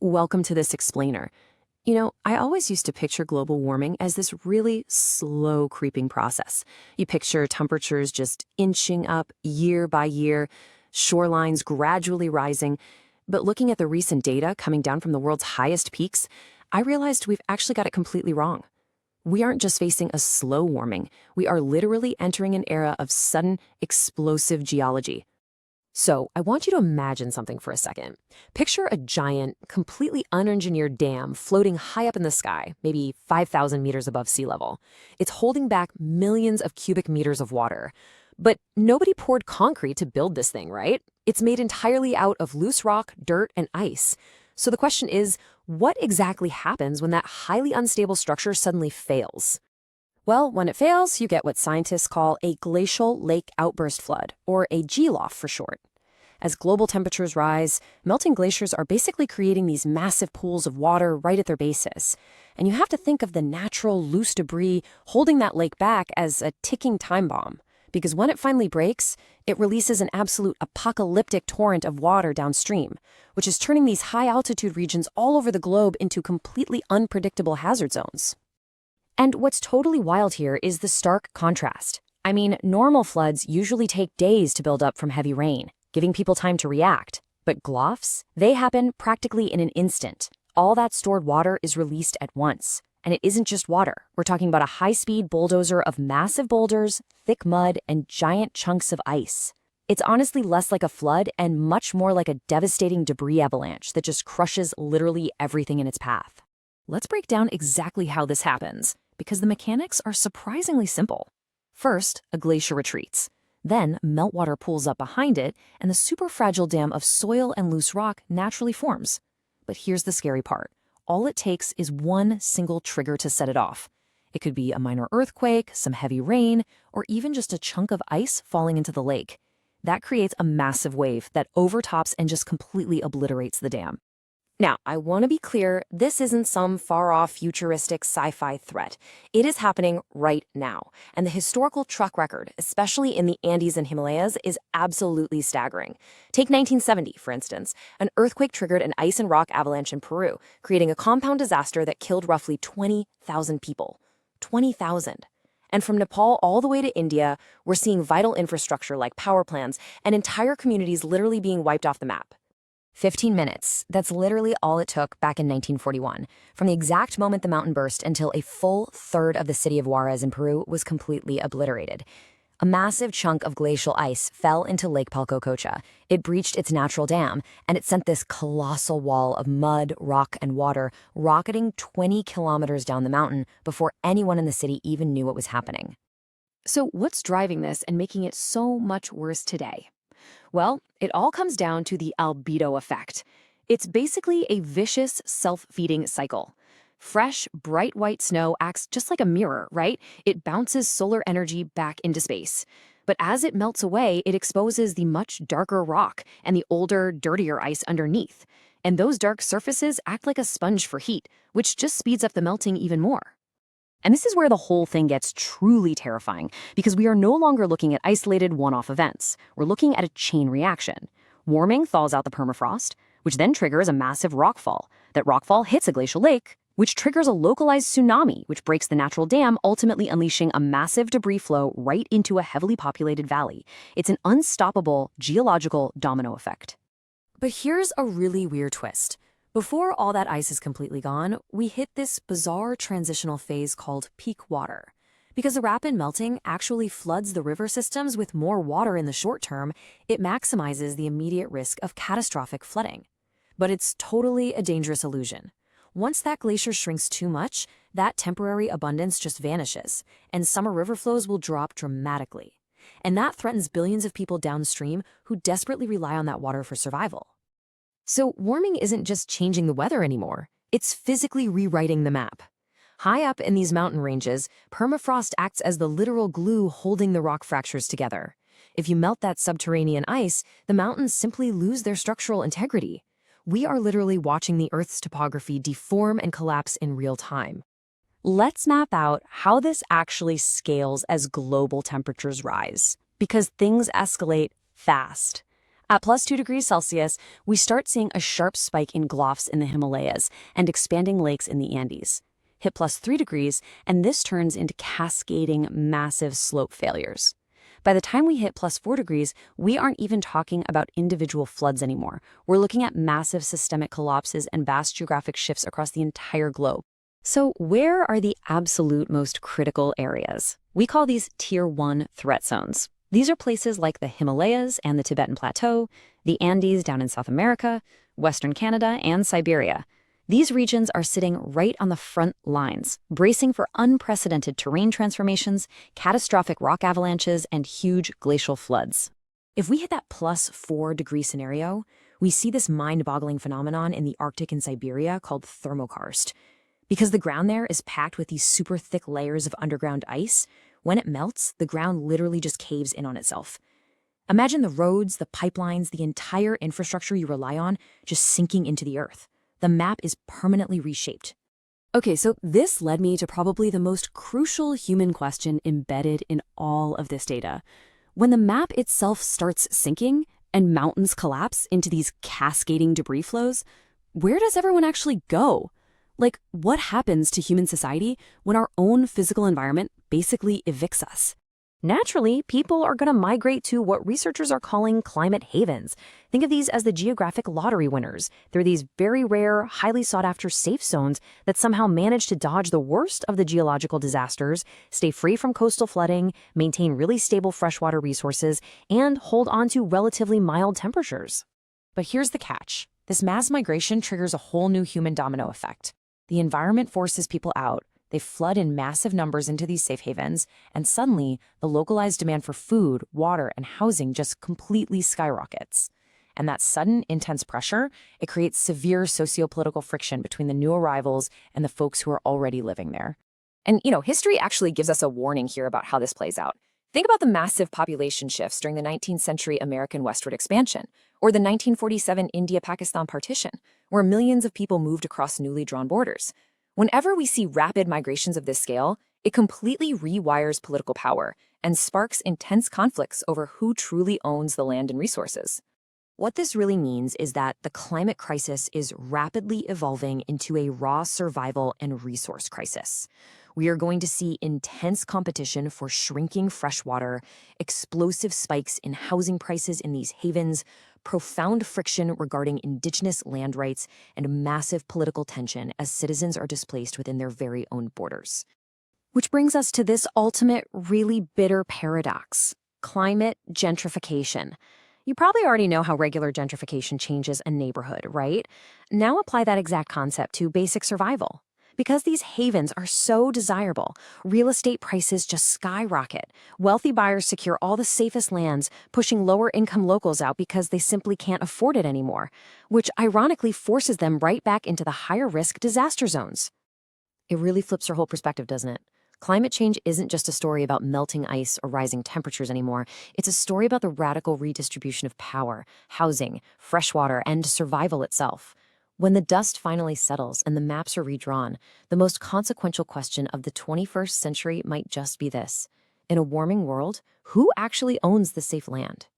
welcome to this explainer. I always used to picture global warming as this really slow creeping process. You picture temperatures just inching up year by year, shorelines gradually rising. But looking at the recent data coming down from the world's highest peaks, I realized we've actually got it completely wrong. We aren't just facing a slow warming, we are literally entering an era of sudden, explosive geology. So I want you to imagine something for a second. Picture a giant, completely unengineered dam floating high up in the sky, maybe 5,000 meters above sea level. It's holding back millions of cubic meters of water. But nobody poured concrete to build this thing, right? It's made entirely out of loose rock, dirt, and ice. So the question is, what exactly happens when that highly unstable structure suddenly fails? Well, when it fails, you get what scientists call a glacial lake outburst flood, or a GLOF for short. As global temperatures rise, melting glaciers are basically creating these massive pools of water right at their bases. And you have to think of the natural loose debris holding that lake back as a ticking time bomb. Because when it finally breaks, it releases an absolute apocalyptic torrent of water downstream, which is turning these high-altitude regions all over the globe into completely unpredictable hazard zones. And what's totally wild here is the stark contrast. I mean, normal floods usually take days to build up from heavy rain, giving people time to react. But GLOFs, they happen practically in an instant. All that stored water is released at once. And it isn't just water. We're talking about a high-speed bulldozer of massive boulders, thick mud, and giant chunks of ice. It's honestly less like a flood and much more like a devastating debris avalanche that just crushes literally everything in its path. Let's break down exactly how this happens, because the mechanics are surprisingly simple. First, a glacier retreats. Then, meltwater pools up behind it, and the super fragile dam of soil and loose rock naturally forms. But here's the scary part. All it takes is one single trigger to set it off. It could be a minor earthquake, some heavy rain, or even just a chunk of ice falling into the lake. That creates a massive wave that overtops and just completely obliterates the dam. Now, I want to be clear, this isn't some far-off futuristic sci-fi threat. It is happening right now, and the historical track record, especially in the Andes and Himalayas, is absolutely staggering. Take 1970, for instance. An earthquake triggered an ice and rock avalanche in Peru, creating a compound disaster that killed roughly 20,000 people. 20,000. And from Nepal all the way to India, we're seeing vital infrastructure like power plants and entire communities literally being wiped off the map. 15 minutes. That's literally all it took back in 1941, from the exact moment the mountain burst until a full third of the city of Juarez in Peru was completely obliterated. A massive chunk of glacial ice fell into Lake Palcococha. It breached its natural dam, and it sent this colossal wall of mud, rock, and water rocketing 20 kilometers down the mountain before anyone in the city even knew what was happening. So what's driving this and making it so much worse today? Well, it all comes down to the albedo effect. It's basically a vicious, self-feeding cycle. Fresh, bright white snow acts just like a mirror, right? It bounces solar energy back into space. But as it melts away, it exposes the much darker rock and the older, dirtier ice underneath. And those dark surfaces act like a sponge for heat, which just speeds up the melting even more. And this is where the whole thing gets truly terrifying, because we are no longer looking at isolated one-off events. We're looking at a chain reaction. Warming thaws out the permafrost, which then triggers a massive rockfall. That rockfall hits a glacial lake, which triggers a localized tsunami, which breaks the natural dam, ultimately unleashing a massive debris flow right into a heavily populated valley. It's an unstoppable geological domino effect. But here's a really weird twist. Before all that ice is completely gone, we hit this bizarre transitional phase called peak water. Because the rapid melting actually floods the river systems with more water in the short term, it maximizes the immediate risk of catastrophic flooding. But it's totally a dangerous illusion. Once that glacier shrinks too much, that temporary abundance just vanishes, and summer river flows will drop dramatically. And that threatens billions of people downstream who desperately rely on that water for survival. So warming isn't just changing the weather anymore, it's physically rewriting the map. High up in these mountain ranges, permafrost acts as the literal glue holding the rock fractures together. If you melt that subterranean ice, the mountains simply lose their structural integrity. We are literally watching the Earth's topography deform and collapse in real time. Let's map out how this actually scales as global temperatures rise, because things escalate fast. At plus 2 degrees Celsius, we start seeing a sharp spike in GLOFs in the Himalayas and expanding lakes in the Andes. Hit plus 3 degrees, and this turns into cascading massive slope failures. By the time we hit plus 4 degrees, we aren't even talking about individual floods anymore. We're looking at massive systemic collapses and vast geographic shifts across the entire globe. So where are the absolute most critical areas? We call these Tier 1 threat zones. These are places like the Himalayas and the Tibetan Plateau, the Andes down in South America, Western Canada, and Siberia. These regions are sitting right on the front lines, bracing for unprecedented terrain transformations, catastrophic rock avalanches, and huge glacial floods. If we hit that plus 4 degree scenario, we see this mind-boggling phenomenon in the Arctic and Siberia called thermokarst. Because the ground there is packed with these super thick layers of underground ice, when it melts, the ground literally just caves in on itself. Imagine the roads, the pipelines, the entire infrastructure you rely on just sinking into the earth. The map is permanently reshaped. Okay, so this led me to probably the most crucial human question embedded in all of this data. When the map itself starts sinking and mountains collapse into these cascading debris flows, where does everyone actually go? Like, what happens to human society when our own physical environment basically evicts us? Naturally, people are going to migrate to what researchers are calling climate havens. Think of these as the geographic lottery winners. They're these very rare, highly sought-after safe zones that somehow manage to dodge the worst of the geological disasters, stay free from coastal flooding, maintain really stable freshwater resources, and hold on to relatively mild temperatures. But here's the catch. This mass migration triggers a whole new human domino effect. The environment forces people out. They flood in massive numbers into these safe havens, and suddenly, the localized demand for food, water, and housing just completely skyrockets. And that sudden, intense pressure, it creates severe sociopolitical friction between the new arrivals and the folks who are already living there. And, history actually gives us a warning here about how this plays out. Think about the massive population shifts during the 19th century American westward expansion, or the 1947 India-Pakistan partition, where millions of people moved across newly drawn borders. Whenever we see rapid migrations of this scale, it completely rewires political power and sparks intense conflicts over who truly owns the land and resources. What this really means is that the climate crisis is rapidly evolving into a raw survival and resource crisis. We are going to see intense competition for shrinking freshwater, explosive spikes in housing prices in these havens, profound friction regarding indigenous land rights, and massive political tension as citizens are displaced within their very own borders. Which brings us to this ultimate, really bitter paradox: climate gentrification. You probably already know how regular gentrification changes a neighborhood, right? Now apply that exact concept to basic survival. Because these havens are so desirable, real estate prices just skyrocket. Wealthy buyers secure all the safest lands, pushing lower-income locals out because they simply can't afford it anymore, which ironically forces them right back into the higher-risk disaster zones. It really flips your whole perspective, doesn't it? Climate change isn't just a story about melting ice or rising temperatures anymore. It's a story about the radical redistribution of power, housing, freshwater, and survival itself. When the dust finally settles and the maps are redrawn, the most consequential question of the 21st century might just be this: in a warming world, who actually owns the safe land?